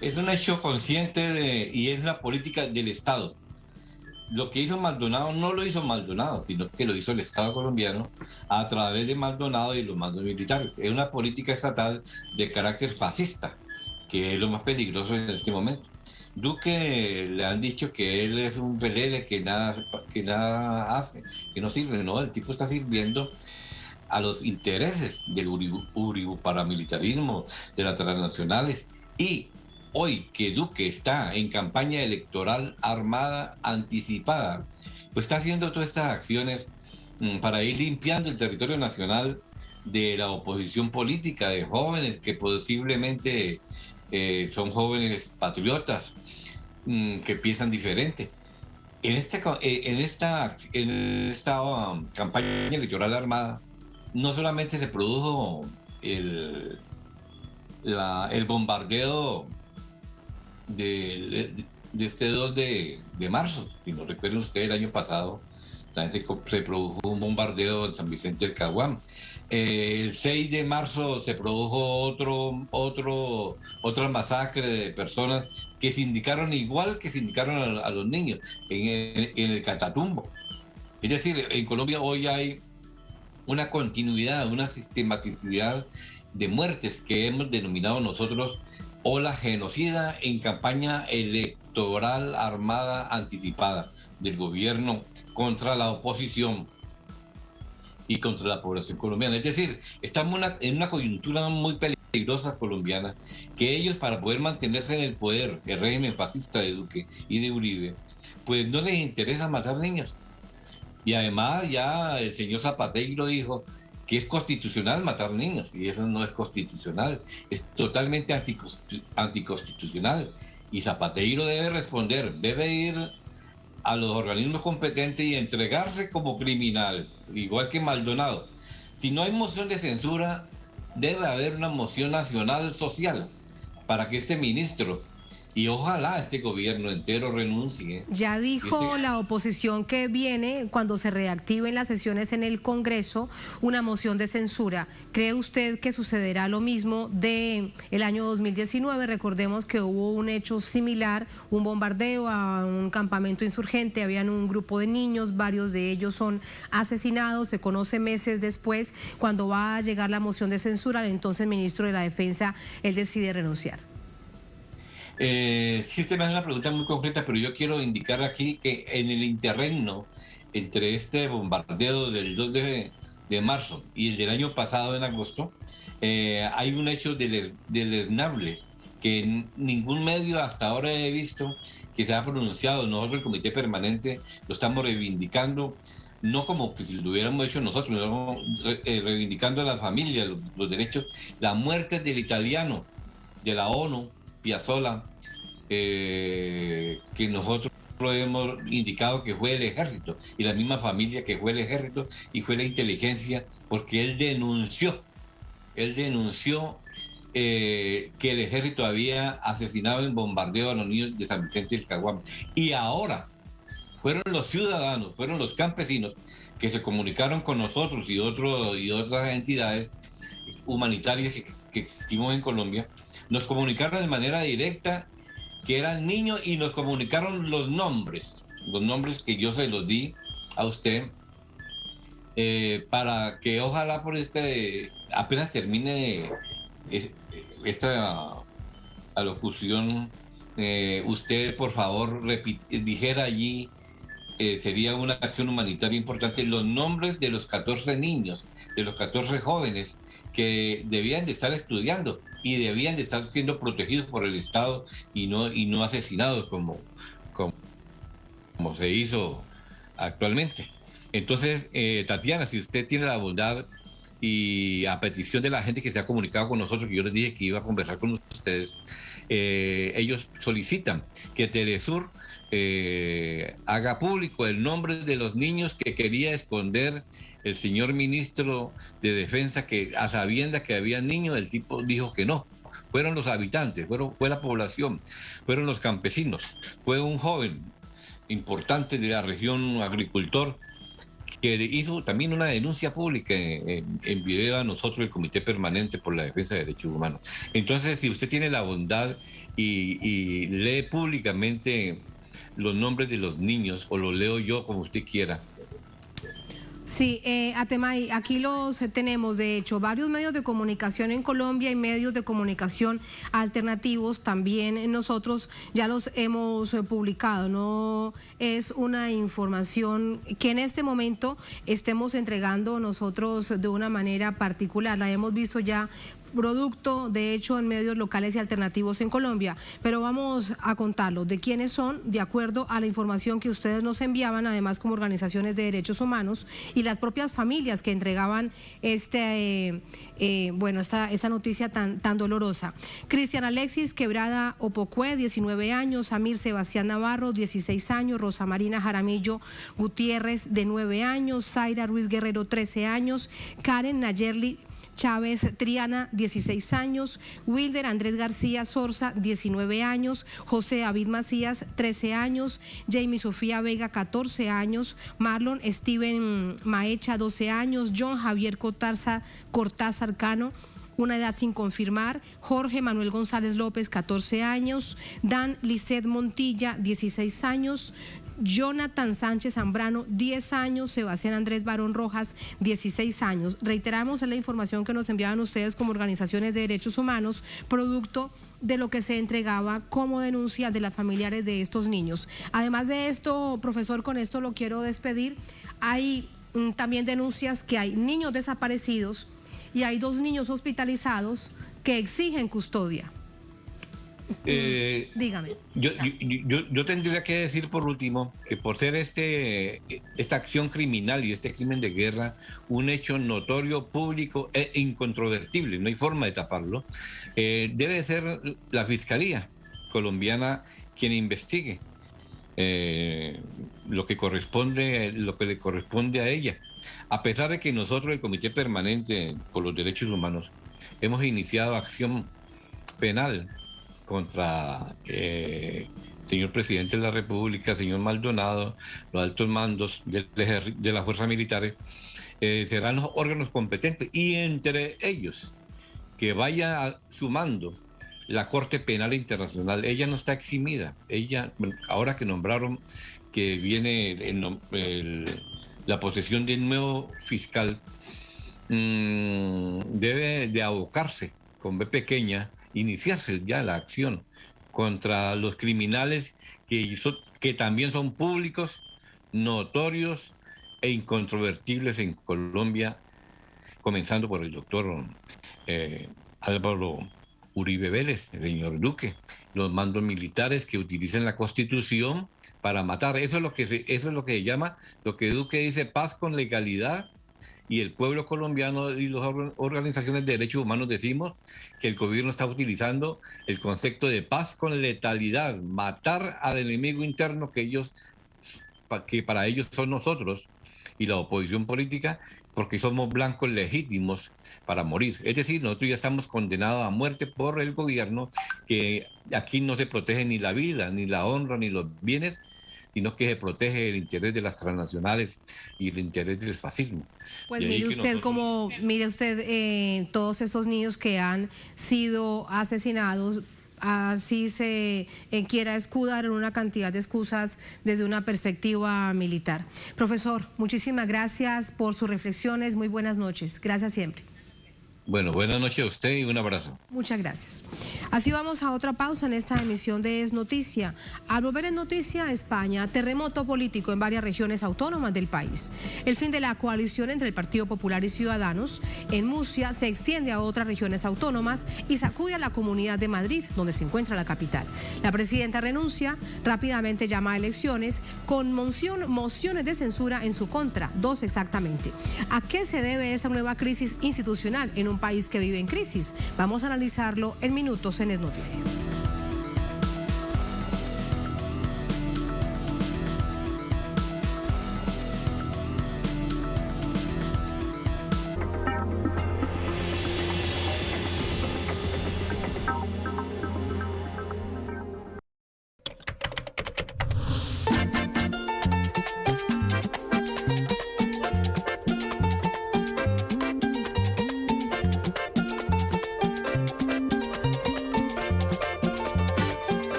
Es un hecho consciente y es la política del Estado. Lo que hizo Maldonado no lo hizo Maldonado, sino que lo hizo el Estado colombiano a través de Maldonado y los mandos militares. Es una política estatal de carácter fascista, que es lo más peligroso en este momento. Duque le han dicho que él es un pelele, que nada hace, que no sirve. No, el tipo está sirviendo a los intereses del paramilitarismo, de las transnacionales. Y hoy que Duque está en campaña electoral armada anticipada, pues está haciendo todas estas acciones para ir limpiando el territorio nacional de la oposición política, de jóvenes que posiblemente son jóvenes patriotas que piensan diferente. En esta campaña electoral armada no solamente se produjo el bombardeo de este 2 de marzo, si no recuerdan ustedes, el año pasado también se produjo un bombardeo en San Vicente del Caguán. El 6 de marzo se produjo otra masacre de personas que se indicaron igual que se indicaron a los niños en el Catatumbo. Es decir, en Colombia hoy hay una continuidad, una sistematicidad de muertes que hemos denominado nosotros ola genocida en campaña electoral armada anticipada del gobierno contra la oposición y contra la población colombiana. Es decir, estamos en una coyuntura muy peligrosa colombiana, que ellos, para poder mantenerse en el poder, el régimen fascista de Duque y de Uribe, pues no les interesa matar niños. Y además ya el señor Zapateiro dijo que es constitucional matar niños, y eso no es constitucional, es totalmente anticonstitucional. Y Zapateiro debe responder, debe ir a los organismos competentes y entregarse como criminal, igual que Maldonado. Si no hay moción de censura, debe haber una moción nacional social para que este ministro y ojalá este gobierno entero renuncie. Ya dijo la oposición que viene, cuando se reactiven las sesiones en el Congreso, una moción de censura. ¿Cree usted que sucederá lo mismo de el año 2019? Recordemos que hubo un hecho similar, un bombardeo a un campamento insurgente, habían un grupo de niños, varios de ellos son asesinados, se conoce meses después, cuando va a llegar la moción de censura, el entonces ministro de la Defensa, él decide renunciar. Sí, usted me hace una pregunta muy concreta, pero yo quiero indicar aquí que en el interregno entre este bombardeo del 2 de marzo y el del año pasado en agosto, hay un hecho deleznable que ningún medio hasta ahora he visto que se ha pronunciado. Nosotros, el Comité Permanente, lo estamos reivindicando, no como que si lo hubiéramos hecho nosotros, sino reivindicando a las familias, los derechos. La muerte del italiano de la ONU, Piazzolla, que nosotros hemos indicado que fue el ejército, y la misma familia que fue el ejército y fue la inteligencia, porque él denunció que el ejército había asesinado en bombardeo a los niños de San Vicente del Caguán. Y ahora fueron los ciudadanos, fueron los campesinos que se comunicaron con nosotros y otras entidades humanitarias que existimos en Colombia. Nos comunicaron de manera directa que eran niños y nos comunicaron los nombres que yo se los di a usted, para que ojalá por apenas termine esta alocución, usted por favor dijera allí, sería una acción humanitaria importante, los nombres de los 14 niños, de los 14 jóvenes que debían de estar estudiando y debían de estar siendo protegidos por el Estado y no asesinados como se hizo actualmente. Entonces, Tatiana, si usted tiene la bondad y a petición de la gente que se ha comunicado con nosotros, que yo les dije que iba a conversar con ustedes, ellos solicitan que Telesur haga público el nombre de los niños que quería esconder el señor ministro de Defensa, que a sabiendas que había niños, el tipo dijo que no. Fueron los habitantes, fue la población, fueron los campesinos, fue un joven importante de la región, agricultor, que hizo también una denuncia pública en video a nosotros, el Comité Permanente por la Defensa de Derechos Humanos. Entonces, si usted tiene la bondad y lee públicamente los nombres de los niños, o los leo yo como usted quiera. Sí, Atemay, aquí los tenemos, de hecho, varios medios de comunicación en Colombia y medios de comunicación alternativos también nosotros ya los hemos publicado. No es una información que en este momento estemos entregando nosotros de una manera particular, la hemos visto ya producto, de hecho, en medios locales y alternativos en Colombia, pero vamos a contarlos de quiénes son, de acuerdo a la información que ustedes nos enviaban, además como organizaciones de derechos humanos y las propias familias que entregaban esta noticia tan dolorosa. Cristian Alexis Quebrada Opocue, 19 años, Amir Sebastián Navarro, 16 años, Rosa Marina Jaramillo Gutiérrez, de 9 años, Zaira Ruiz Guerrero, 13 años, Karen Nayerli Chávez Triana, 16 años, Wilder Andrés García Sorza, 19 años, José David Macías, 13 años, Jamie Sofía Vega, 14 años, Marlon Steven Maecha, 12 años, John Javier Cortázar Cano, una edad sin confirmar, Jorge Manuel González López, 14 años, Dan Lisset Montilla, 16 años, Jonathan Sánchez Zambrano, 10 años, Sebastián Andrés Barón Rojas, 16 años. Reiteramos la información que nos enviaban ustedes como organizaciones de derechos humanos, producto de lo que se entregaba como denuncia de las familiares de estos niños. Además de esto, profesor, con esto lo quiero despedir, hay también denuncias que hay niños desaparecidos y hay 2 niños hospitalizados que exigen custodia. Dígame. Yo tendría que decir por último que por ser esta acción criminal y este crimen de guerra un hecho notorio, público e incontrovertible, no hay forma de taparlo, debe ser la Fiscalía colombiana quien investigue. lo que le corresponde a ella. A pesar de que nosotros, el Comité Permanente por los Derechos Humanos, hemos iniciado acción penal contra señor presidente de la República, señor Maldonado, los altos mandos de las fuerzas militares, serán los órganos competentes, y entre ellos que vaya sumando la Corte Penal Internacional. Ella no está eximida. Ella, ahora que nombraron que viene la posesión de un nuevo fiscal, debe de abocarse con B pequeña, iniciarse ya la acción contra los criminales que también son públicos, notorios e incontrovertibles en Colombia, comenzando por el doctor Álvaro Uribe Vélez, el señor Duque, los mandos militares que utilizan la Constitución para matar. Eso es lo que se llama, lo que Duque dice, paz con legalidad, y el pueblo colombiano y las organizaciones de derechos humanos decimos que el gobierno está utilizando el concepto de paz con letalidad, matar al enemigo interno que para ellos son nosotros y la oposición política, porque somos blancos legítimos para morir. Es decir, nosotros ya estamos condenados a muerte por el gobierno, que aquí no se protege ni la vida, ni la honra, ni los bienes, sino que se protege el interés de las transnacionales y el interés del fascismo. Pues mire usted, todos estos niños que han sido asesinados, así se quiera escudar en una cantidad de excusas desde una perspectiva militar. Profesor, muchísimas gracias por sus reflexiones, muy buenas noches, gracias siempre. Bueno, buenas noches a usted y un abrazo. Muchas gracias. Así vamos a otra pausa en esta emisión de Es Noticia. Al volver en Noticia, España, terremoto político en varias regiones autónomas del país. El fin de la coalición entre el Partido Popular y Ciudadanos en Murcia se extiende a otras regiones autónomas y sacude a la Comunidad de Madrid, donde se encuentra la capital. La presidenta renuncia, rápidamente llama a elecciones con mociones de censura en su contra, 2 exactamente. ¿A qué se debe esta nueva crisis institucional en un país que vive en crisis? Vamos a analizarlo en minutos en Es Noticia.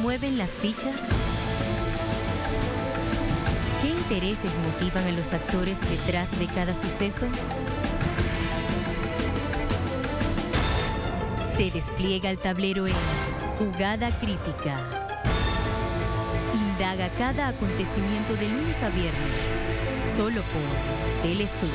¿Mueven las fichas? ¿Qué intereses motivan a los actores detrás de cada suceso? Se despliega el tablero en Jugada Crítica. Indaga cada acontecimiento de lunes a viernes, solo por Telesur.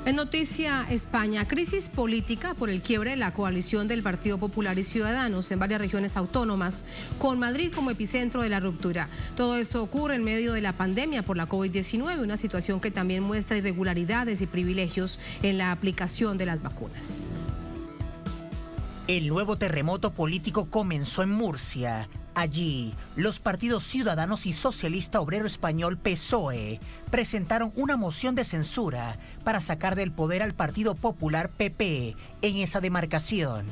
En Noticia España, crisis política por el quiebre de la coalición del Partido Popular y Ciudadanos en varias regiones autónomas, con Madrid como epicentro de la ruptura. Todo esto ocurre en medio de la pandemia por la COVID-19, una situación que también muestra irregularidades y privilegios en la aplicación de las vacunas. El nuevo terremoto político comenzó en Murcia. Allí, los partidos Ciudadanos y Socialista Obrero Español PSOE presentaron una moción de censura para sacar del poder al Partido Popular PP en esa demarcación.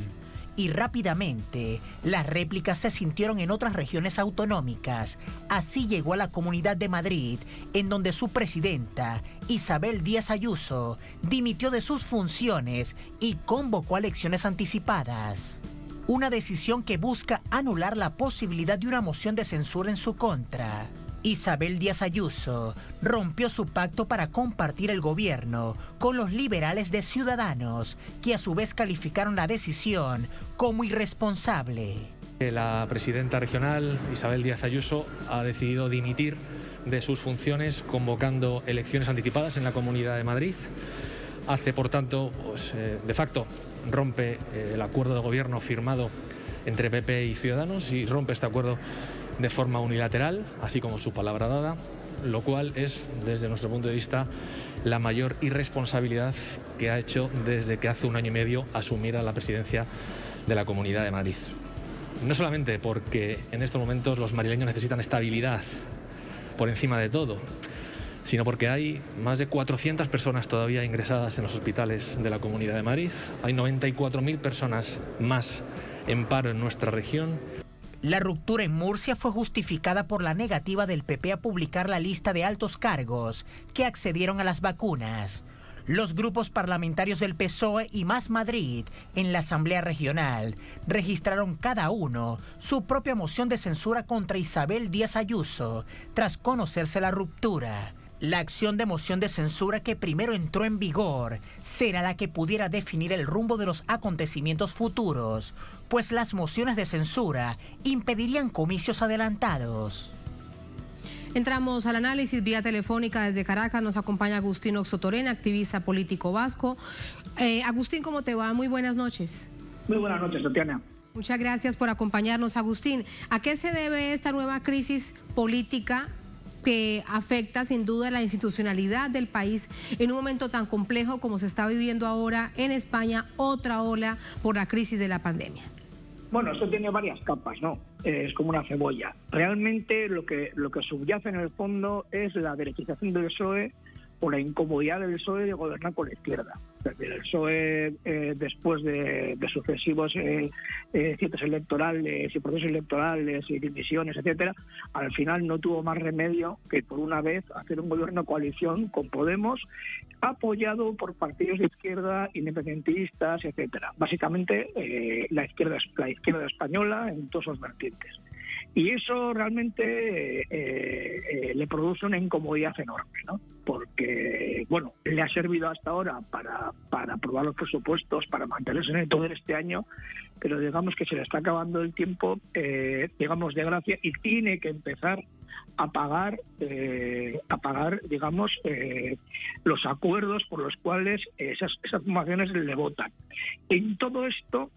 y rápidamente las réplicas se sintieron en otras regiones autonómicas. Así llegó a la Comunidad de Madrid, en donde su presidenta, Isabel Díaz Ayuso, dimitió de sus funciones y convocó a elecciones anticipadas. Una decisión que busca anular la posibilidad de una moción de censura en su contra. Isabel Díaz Ayuso rompió su pacto para compartir el gobierno con los liberales de Ciudadanos, que a su vez calificaron la decisión como irresponsable. La presidenta regional, Isabel Díaz Ayuso, ha decidido dimitir de sus funciones convocando elecciones anticipadas en la Comunidad de Madrid. Hace, por tanto, de facto, rompe el acuerdo de gobierno firmado entre PP y Ciudadanos y rompe este acuerdo de forma unilateral, así como su palabra dada, lo cual es, desde nuestro punto de vista, la mayor irresponsabilidad que ha hecho desde que hace 1 año y medio asumiera la presidencia de la Comunidad de Madrid. No solamente porque en estos momentos los madrileños necesitan estabilidad por encima de todo, sino porque hay más de 400 personas todavía ingresadas en los hospitales de la Comunidad de Madrid, hay 94.000 personas más en paro en nuestra región. La ruptura en Murcia fue justificada por la negativa del PP a publicar la lista de altos cargos que accedieron a las vacunas. Los grupos parlamentarios del PSOE y Más Madrid en la Asamblea Regional registraron cada uno su propia moción de censura contra Isabel Díaz Ayuso tras conocerse la ruptura. La acción de moción de censura que primero entró en vigor será la que pudiera definir el rumbo de los acontecimientos futuros, pues las mociones de censura impedirían comicios adelantados. Entramos al análisis vía telefónica desde Caracas. Nos acompaña Agustín Oxotorena, activista político vasco. Agustín, ¿cómo te va? Muy buenas noches. Muy buenas noches, Tatiana. Muchas gracias por acompañarnos, Agustín. ¿A qué se debe esta nueva crisis política que afecta sin duda la institucionalidad del país en un momento tan complejo como se está viviendo ahora en España, otra ola por la crisis de la pandemia? Bueno, esto tiene varias capas, ¿no? Es como una cebolla. Realmente lo que subyace en el fondo es la derechización del PSOE o la incomodidad del PSOE de gobernar con la izquierda. Es decir, el PSOE, después de sucesivos citas electorales y procesos electorales y dimisiones, etcétera, al final no tuvo más remedio que por una vez hacer un gobierno coalición con Podemos, apoyado por partidos de izquierda, independentistas, etcétera. Básicamente la izquierda española en todas sus vertientes. Y eso realmente le produce una incomodidad enorme, ¿no? Porque, bueno, le ha servido hasta ahora para aprobar los presupuestos, para mantenerse en el poder este año, pero digamos que se le está acabando el tiempo, digamos, de gracia, y tiene que empezar a pagar, digamos, los acuerdos por los cuales esas formaciones le votan. En todo esto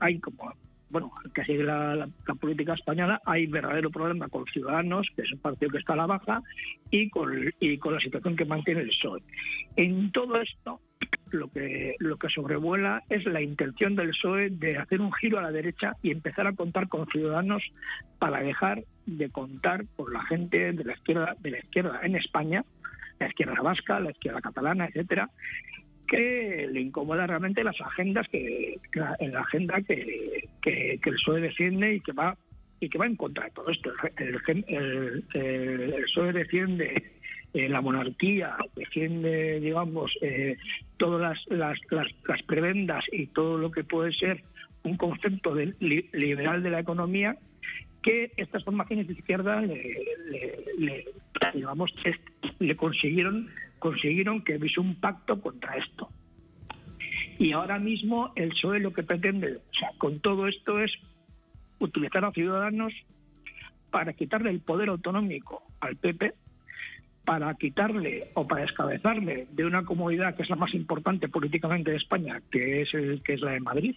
hay como... Bueno, que sigue la política española, hay verdadero problema con Ciudadanos, que es un partido que está a la baja, y con la situación que mantiene el PSOE. En todo esto, lo que sobrevuela es la intención del PSOE de hacer un giro a la derecha y empezar a contar con Ciudadanos para dejar de contar con la gente de la izquierda en España, la izquierda vasca, la izquierda catalana, etcétera, que le incomoda realmente las agendas en la agenda que el PSOE defiende y que va en contra de todo esto. El PSOE defiende la monarquía, defiende, digamos, todas las prebendas y todo lo que puede ser un concepto liberal de la economía, que estas formaciones de izquierda le consiguieron que hubiese un pacto contra esto. Y ahora mismo el PSOE lo que pretende, o sea, con todo esto, es utilizar a Ciudadanos para quitarle el poder autonómico al PP, para quitarle o para descabezarle de una comunidad que es la más importante políticamente de España, que es la de Madrid,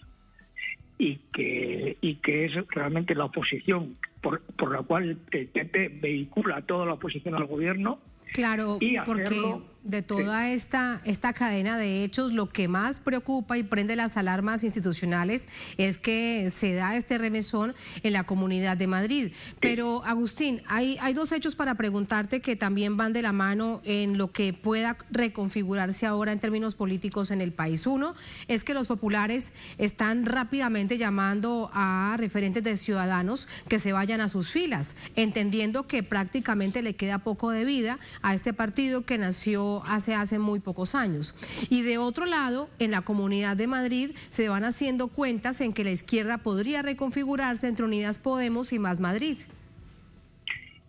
y que es realmente la oposición por la cual el PP vehicula toda la oposición al gobierno. Claro, porque De toda esta cadena de hechos, lo que más preocupa y prende las alarmas institucionales es que se da este remesón en la Comunidad de Madrid. Pero, Agustín, hay dos hechos para preguntarte que también van de la mano en lo que pueda reconfigurarse ahora en términos políticos en el país. Uno es que los populares están rápidamente llamando a referentes de Ciudadanos que se vayan a sus filas, entendiendo que prácticamente le queda poco de vida a este partido que nació hace muy pocos años. Y de otro lado, en la Comunidad de Madrid se van haciendo cuentas en que la izquierda podría reconfigurarse entre Unidas Podemos y Más Madrid.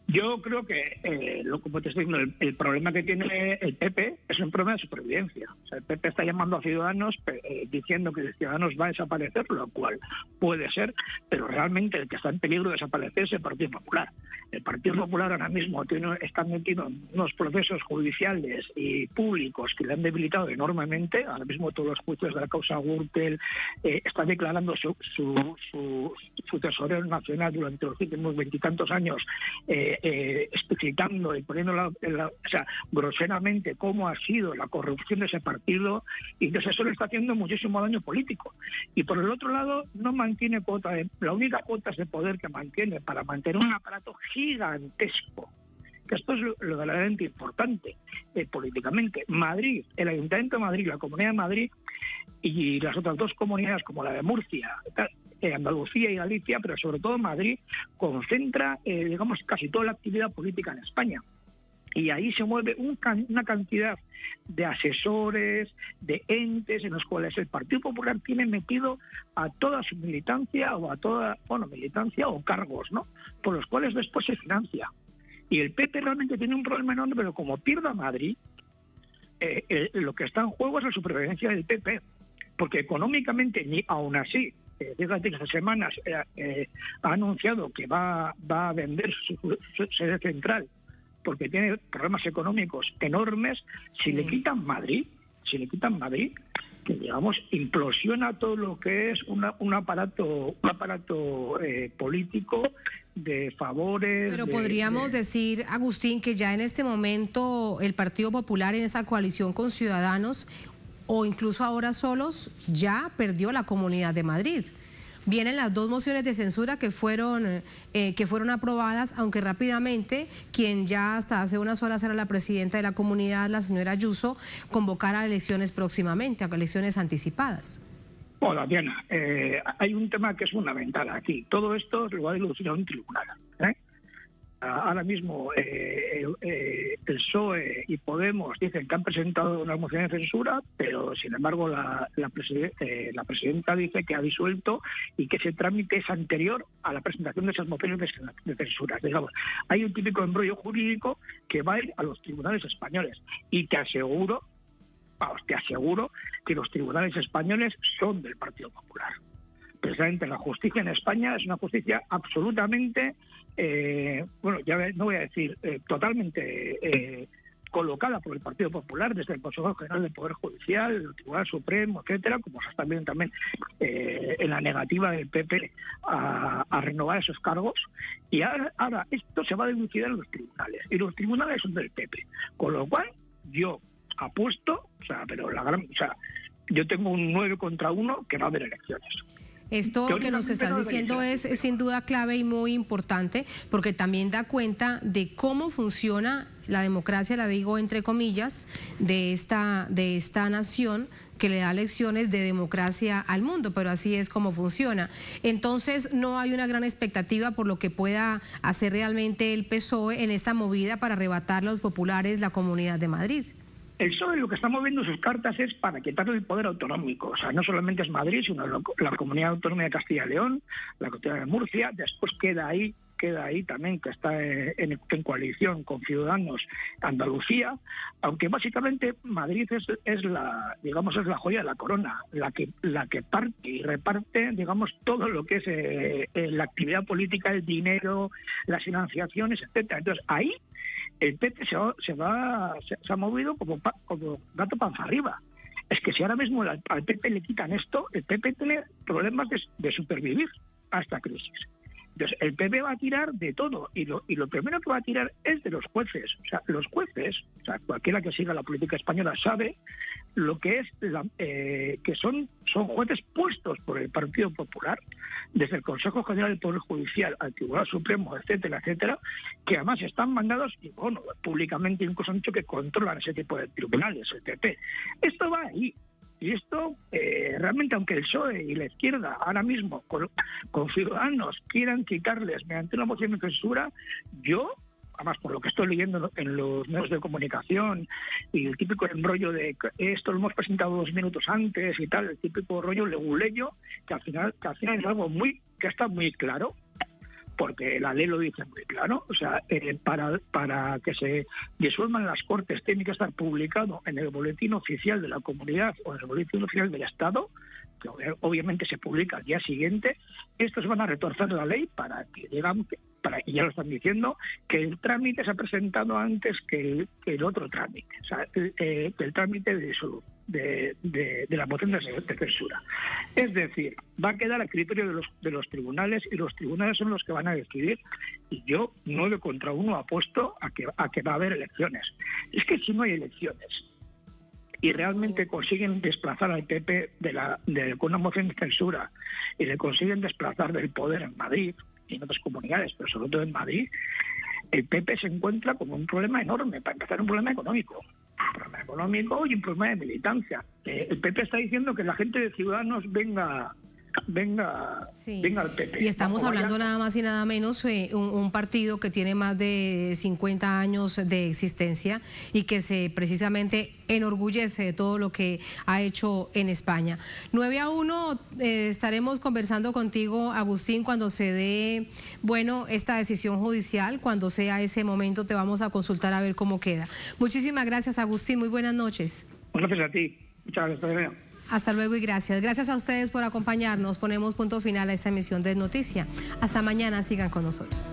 Yo creo que, como te estoy diciendo, el problema que tiene el PP es un problema de supervivencia. O sea, el PP está llamando a Ciudadanos diciendo que Ciudadanos va a desaparecer, lo cual puede ser, pero realmente el que está en peligro de desaparecer es el Partido Popular. El Partido Popular ahora mismo está metido en unos procesos judiciales y públicos que le han debilitado enormemente. Ahora mismo todos los juicios de la causa Gürtel están declarando su tesorero nacional durante los últimos 20 y tantos años, explicitando y poniendo groseramente cómo ha sido la corrupción de ese partido, y entonces eso le está haciendo muchísimo daño político. Y por el otro lado, no mantiene la única cuota de poder que mantiene para mantener un aparato gigantesco, que esto es lo verdaderamente importante políticamente. Madrid, el Ayuntamiento de Madrid, la Comunidad de Madrid y las otras dos comunidades como la de Murcia, Andalucía y Galicia, pero sobre todo Madrid, concentra, casi toda la actividad política en España. Y ahí se mueve una cantidad de asesores, de entes en los cuales el Partido Popular tiene metido a toda su militancia militancia o cargos, ¿no?, por los cuales después se financia. Y el PP realmente tiene un problema enorme, pero como pierda Madrid, lo que está en juego es la supervivencia del PP, porque económicamente, ni aún así, fíjate que estas semanas ha anunciado que va a vender su sede central porque tiene problemas económicos enormes. Si le quitan Madrid, que digamos implosiona todo lo que es un aparato político de favores. Pero podríamos decir, Agustín, que ya en este momento el Partido Popular en esa coalición con Ciudadanos, o incluso ahora solos, ya perdió la Comunidad de Madrid. Vienen las dos mociones de censura que fueron aprobadas, aunque rápidamente quien ya hasta hace unas horas era la presidenta de la comunidad, la señora Ayuso, convocara a elecciones próximamente, a elecciones anticipadas. Hola, Diana. Hay un tema que es fundamental aquí. Todo esto lo va a dilucidar un tribunal. Ahora mismo el PSOE y Podemos dicen que han presentado una moción de censura, pero sin embargo la presidenta dice que ha disuelto y que ese trámite es anterior a la presentación de esas mociones de censura. Digamos, hay un típico embrollo jurídico que va a ir a los tribunales españoles, y te aseguro que los tribunales españoles son del Partido Popular. Precisamente la justicia en España es una justicia absolutamente, no voy a decir totalmente colocada por el Partido Popular, desde el Consejo General del Poder Judicial, el Tribunal Supremo, etcétera, como se está viendo también en la negativa del PP a renovar esos cargos. Y ahora esto se va a dilucidar en los tribunales, y los tribunales son del PP, con lo cual yo apuesto, yo tengo un 9 contra 1 que va a haber elecciones. Esto que nos estás diciendo es sin duda clave y muy importante, porque también da cuenta de cómo funciona la democracia, la digo entre comillas, de esta nación que le da lecciones de democracia al mundo, pero así es como funciona. Entonces no hay una gran expectativa por lo que pueda hacer realmente el PSOE en esta movida para arrebatar a los populares la Comunidad de Madrid. El PSOE lo que está moviendo sus cartas es para quitarle el poder autonómico. O sea, no solamente es Madrid, sino la Comunidad Autónoma de Castilla y León, la Comunidad de Murcia. Después queda ahí también, que está en coalición con Ciudadanos, Andalucía, aunque básicamente Madrid es la joya de la corona, la que parte y reparte, digamos, todo lo que es la actividad política, el dinero, las financiaciones, etcétera. Entonces ahí el PP se ha movido como gato panza arriba. Es que si ahora mismo al PP le quitan esto, el PP tiene problemas de supervivir a esta crisis. Entonces, el PP va a tirar de todo y lo primero que va a tirar es de los jueces. O sea, los jueces, o sea, cualquiera que siga la política española sabe lo que es que son jueces puestos por el Partido Popular, desde el Consejo General del Poder Judicial al Tribunal Supremo, etcétera, etcétera, que además están mandados y, bueno, públicamente incluso han dicho que controlan ese tipo de tribunales, el PP. Esto va ahí. Y esto, realmente, aunque el PSOE y la izquierda ahora mismo con Ciudadanos quieran quitarles mediante una moción de censura, yo, además por lo que estoy leyendo en los medios de comunicación y el típico embrollo de esto lo hemos presentado 2 minutos antes y tal, el típico rollo leguleyo, que al final es algo que está muy claro, porque la ley lo dice muy claro, o sea, para que se disuelvan las Cortes tiene que estar publicado en el boletín oficial de la comunidad o en el boletín oficial del Estado, que obviamente se publica al día siguiente. Estos van a retorcer la ley para que digan, y ya lo están diciendo, que el trámite se ha presentado antes que el otro trámite, o sea, el trámite de la moción de censura. Es decir, va a quedar a criterio de los tribunales y los tribunales son los que van a decidir, y yo 9 contra 1 apuesto a que va a haber elecciones. Es que si no hay elecciones y realmente consiguen desplazar al PP con una moción de censura y le consiguen desplazar del poder en Madrid y en otras comunidades, pero sobre todo en Madrid, el PP se encuentra con un problema enorme. Para empezar, un problema económico. Y un problema de militancia. El PP está diciendo que la gente de Ciudadanos venga al PP. Y estamos hablando nada más y nada menos un partido que tiene más de 50 años de existencia y que se precisamente enorgullece de todo lo que ha hecho en España. 9-1, estaremos conversando contigo, Agustín, cuando se dé, esta decisión judicial. Cuando sea ese momento te vamos a consultar a ver cómo queda. Muchísimas gracias, Agustín, muy buenas noches. Gracias a ti. Muchas gracias. Hasta luego y gracias. Gracias a ustedes por acompañarnos. Ponemos punto final a esta emisión de Noticia. Hasta mañana, sigan con nosotros.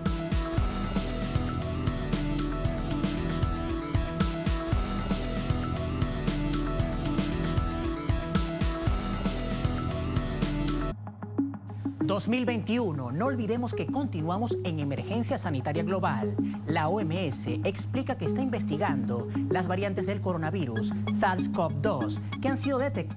...2021, no olvidemos que continuamos en emergencia sanitaria global. La OMS explica que está investigando las variantes del coronavirus SARS-CoV-2 que han sido detectadas